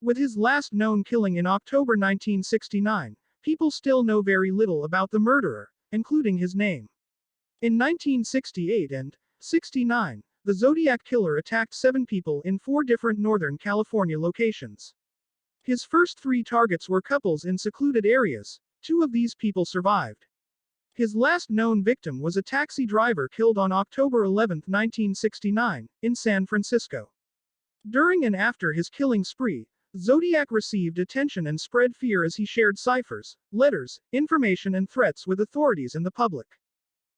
With his last known killing in October 1969, people still know very little about the murderer, including his name. In 1968 and 69, the Zodiac killer attacked 7 people in 4 different Northern California locations. His first 3 targets were couples in secluded areas. 2 of these people survived. His last known victim was a taxi driver killed on October 11, 1969, in San Francisco. During and after his killing spree, Zodiac received attention and spread fear as he shared ciphers, letters, information and threats with authorities and the public.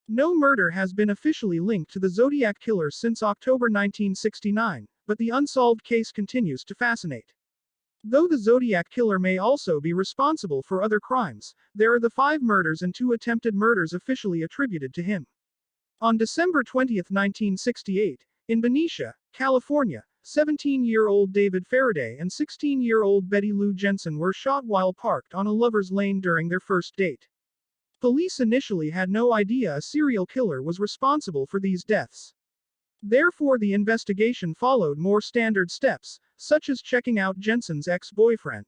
No murder has been officially linked to the Zodiac killer since October 1969, but the unsolved case continues to fascinate. Though the Zodiac killer may also be responsible for other crimes, there are the 5 murders and 2 attempted murders officially attributed to him. On December 20, 1968, in Benicia, California, 17-year-old David Faraday and 16-year-old Betty Lou Jensen were shot while parked on a lover's lane during their first date. Police initially had no idea a serial killer was responsible for these deaths. Therefore, the investigation followed more standard steps, such as checking out Jensen's ex-boyfriend.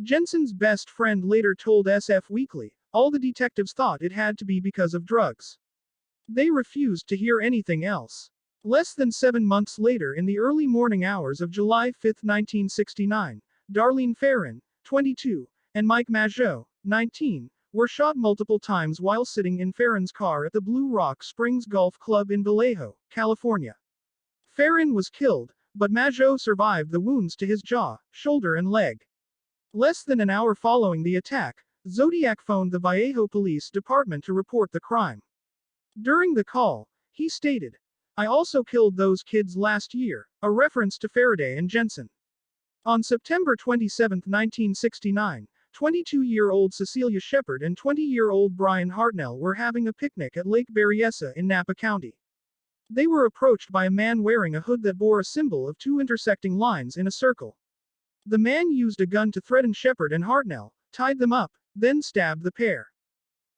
Jensen's best friend later told SF Weekly, "All the detectives thought it had to be because of drugs. They refused to hear anything else." Less than 7 months later, in the early morning hours of July 5, 1969, Darlene Ferrin, 22, and Mike Mageau, 19, were shot multiple times while sitting in Ferrin's car at the Blue Rock Springs Golf Club in Vallejo, California. Ferrin was killed, but Mageau survived the wounds to his jaw, shoulder and leg. Less than an hour following the attack, Zodiac phoned the Vallejo Police Department to report the crime. During the call, he stated, "I also killed those kids last year," a reference to Faraday and Jensen. On September 27, 1969, 22-year-old Cecilia Shepard and 20-year-old Brian Hartnell were having a picnic at Lake Berryessa in Napa County. They were approached by a man wearing a hood that bore a symbol of 2 intersecting lines in a circle. The man used a gun to threaten Shepard and Hartnell, tied them up, then stabbed the pair.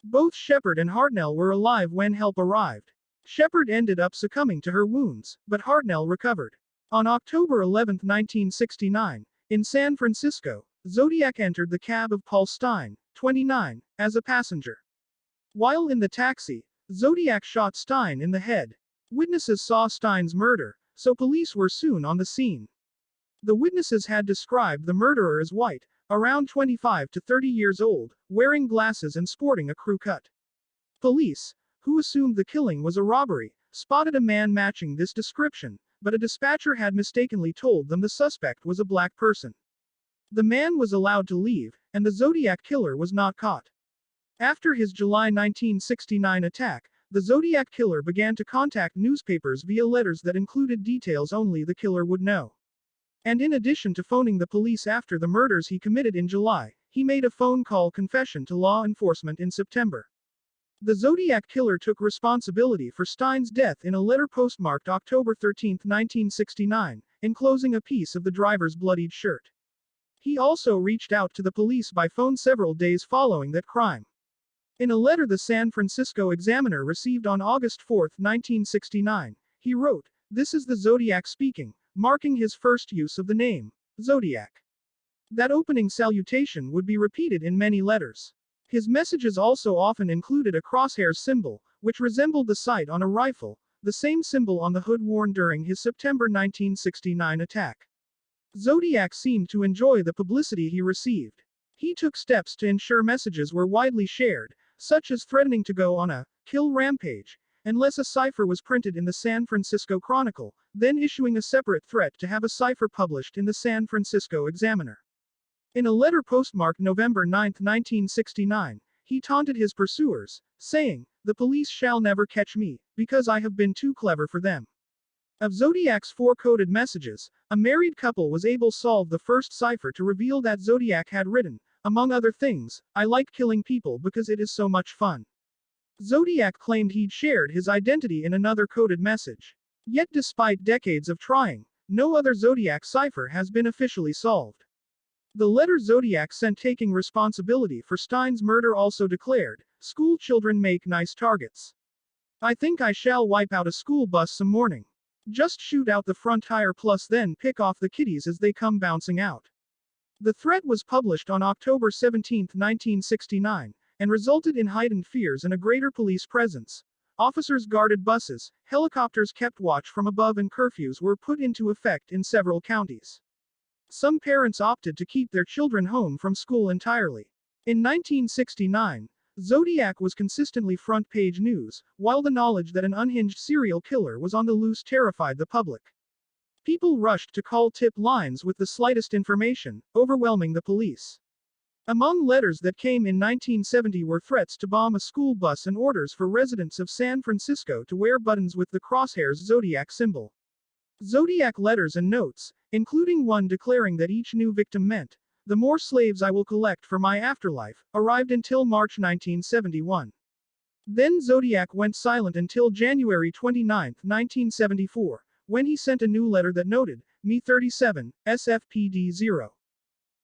Both Shepard and Hartnell were alive when help arrived. Shepard ended up succumbing to her wounds, but Hartnell recovered. On October 11, 1969, in San Francisco, Zodiac entered the cab of Paul Stein, 29, as a passenger. While in the taxi, Zodiac shot Stein in the head. Witnesses saw Stein's murder, so police were soon on the scene. The witnesses had described the murderer as white, around 25 to 30 years old, wearing glasses and sporting a crew cut. Police, who assumed the killing was a robbery, spotted a man matching this description, but a dispatcher had mistakenly told them the suspect was a black person. The man was allowed to leave, and the Zodiac killer was not caught. After his July 1969 attack, the Zodiac killer began to contact newspapers via letters that included details only the killer would know. And in addition to phoning the police after the murders he committed in July, he made a phone call confession to law enforcement in September. The Zodiac killer took responsibility for Stein's death in a letter postmarked October 13, 1969, enclosing a piece of the driver's bloodied shirt. He also reached out to the police by phone several days following that crime. In a letter the San Francisco Examiner received on August 4, 1969, he wrote, "This is the Zodiac speaking," marking his first use of the name, Zodiac. That opening salutation would be repeated in many letters. His messages also often included a crosshair symbol, which resembled the sight on a rifle, the same symbol on the hood worn during his September 1969 attack. Zodiac seemed to enjoy the publicity he received. He took steps to ensure messages were widely shared, such as threatening to go on a kill rampage, unless a cipher was printed in the San Francisco Chronicle, then issuing a separate threat to have a cipher published in the San Francisco Examiner. In a letter postmarked November 9, 1969, he taunted his pursuers, saying, "The police shall never catch me, because I have been too clever for them." Of Zodiac's 4 coded messages, a married couple was able to solve the first cipher to reveal that Zodiac had written, among other things, "I like killing people because it is so much fun." Zodiac claimed he'd shared his identity in another coded message. Yet despite decades of trying, no other Zodiac cipher has been officially solved. The letter Zodiac sent taking responsibility for Stein's murder also declared, "School children make nice targets. I think I shall wipe out a school bus some morning. Just shoot out the front tire plus then pick off the kiddies as they come bouncing out." The threat was published on October 17, 1969, and resulted in heightened fears and a greater police presence. Officers guarded buses, helicopters kept watch from above, and curfews were put into effect in several counties. Some parents opted to keep their children home from school entirely. In 1969, Zodiac was consistently front-page news, while the knowledge that an unhinged serial killer was on the loose terrified the public. People rushed to call tip lines with the slightest information, overwhelming the police. Among letters that came in 1970 were threats to bomb a school bus and orders for residents of San Francisco to wear buttons with the crosshairs Zodiac symbol. Zodiac letters and notes, including one declaring that each new victim meant, "The more slaves I will collect for my afterlife," arrived until March 1971. Then Zodiac went silent until January 29, 1974, when he sent a new letter that noted, "Me 37, SFPD 0.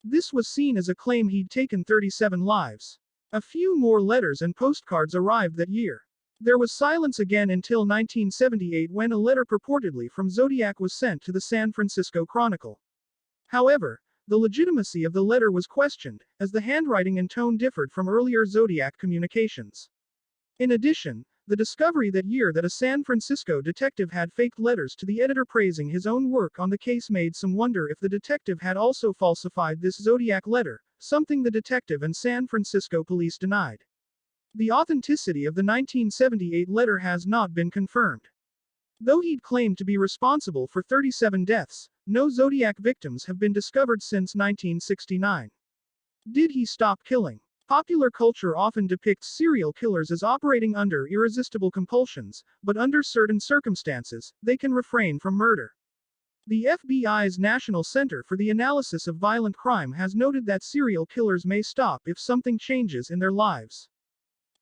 This was seen as a claim he'd taken 37 lives. A few more letters and postcards arrived that year. There was silence again until 1978 when a letter purportedly from Zodiac was sent to the San Francisco Chronicle. However, the legitimacy of the letter was questioned, as the handwriting and tone differed from earlier Zodiac communications. In addition, the discovery that year that a San Francisco detective had faked letters to the editor praising his own work on the case made some wonder if the detective had also falsified this Zodiac letter, something the detective and San Francisco police denied. The authenticity of the 1978 letter has not been confirmed. Though he'd claimed to be responsible for 37 deaths, no Zodiac victims have been discovered since 1969. Did he stop killing? Popular culture often depicts serial killers as operating under irresistible compulsions, but under certain circumstances, they can refrain from murder. The FBI's National Center for the Analysis of Violent Crime has noted that serial killers may stop if something changes in their lives.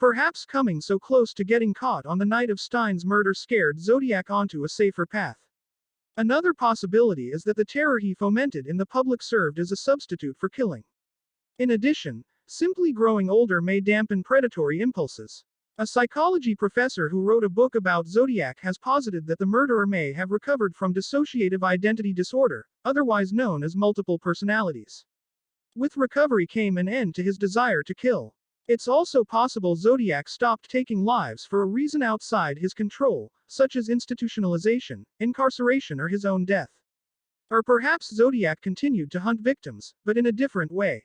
Perhaps coming so close to getting caught on the night of Stein's murder scared Zodiac onto a safer path. Another possibility is that the terror he fomented in the public served as a substitute for killing. In addition, simply growing older may dampen predatory impulses. A psychology professor who wrote a book about Zodiac has posited that the murderer may have recovered from dissociative identity disorder, otherwise known as multiple personalities. With recovery came an end to his desire to kill. It's also possible Zodiac stopped taking lives for a reason outside his control, such as institutionalization, incarceration, or his own death. Or perhaps Zodiac continued to hunt victims, but in a different way.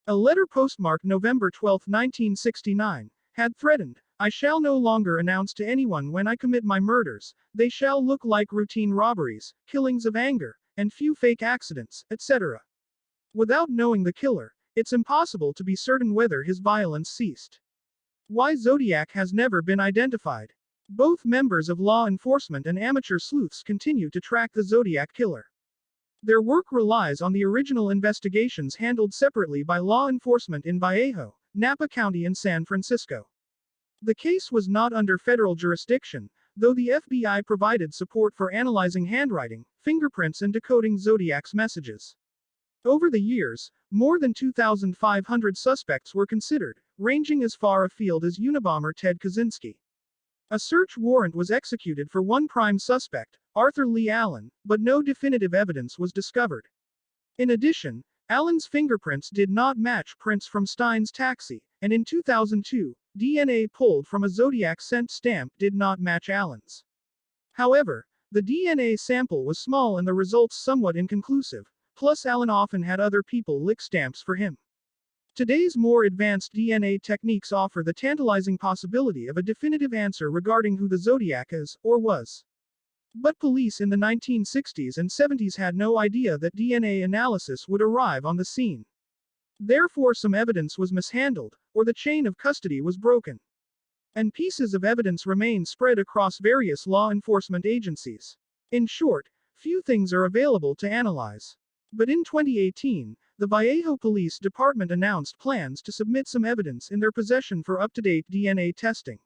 A letter postmarked November 12, 1969, had threatened, "I shall no longer announce to anyone when I commit my murders. They shall look like routine robberies, killings of anger, and few fake accidents, etc." Without knowing the killer, it's impossible to be certain whether his violence ceased. Why Zodiac has never been identified. Both members of law enforcement and amateur sleuths continue to track the Zodiac killer. Their work relies on the original investigations handled separately by law enforcement in Vallejo, Napa County, and San Francisco. The case was not under federal jurisdiction, though the FBI provided support for analyzing handwriting, fingerprints, and decoding Zodiac's messages. Over the years, more than 2,500 suspects were considered, ranging as far afield as Unabomber Ted Kaczynski. A search warrant was executed for one prime suspect, Arthur Lee Allen, but no definitive evidence was discovered. In addition, Allen's fingerprints did not match prints from Stein's taxi, and in 2002, DNA pulled from a Zodiac scent stamp did not match Allen's. However, the DNA sample was small and the results somewhat inconclusive, plus Allen often had other people lick stamps for him. Today's more advanced DNA techniques offer the tantalizing possibility of a definitive answer regarding who the Zodiac is, or was. But police in the 1960s and 70s had no idea that DNA analysis would arrive on the scene. Therefore, some evidence was mishandled, or the chain of custody was broken. And pieces of evidence remain spread across various law enforcement agencies. In short, few things are available to analyze. But in 2018, the Vallejo Police Department announced plans to submit some evidence in their possession for up-to-date DNA testing.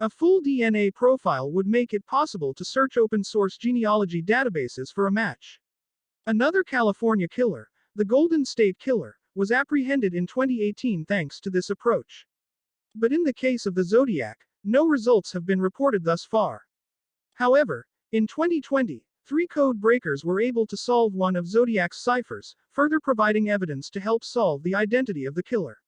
A full DNA profile would make it possible to search open-source genealogy databases for a match. Another California killer, the Golden State Killer, was apprehended in 2018 thanks to this approach. But in the case of the Zodiac, no results have been reported thus far. However, in 2020, 3 code breakers were able to solve one of Zodiac's ciphers, further providing evidence to help solve the identity of the killer.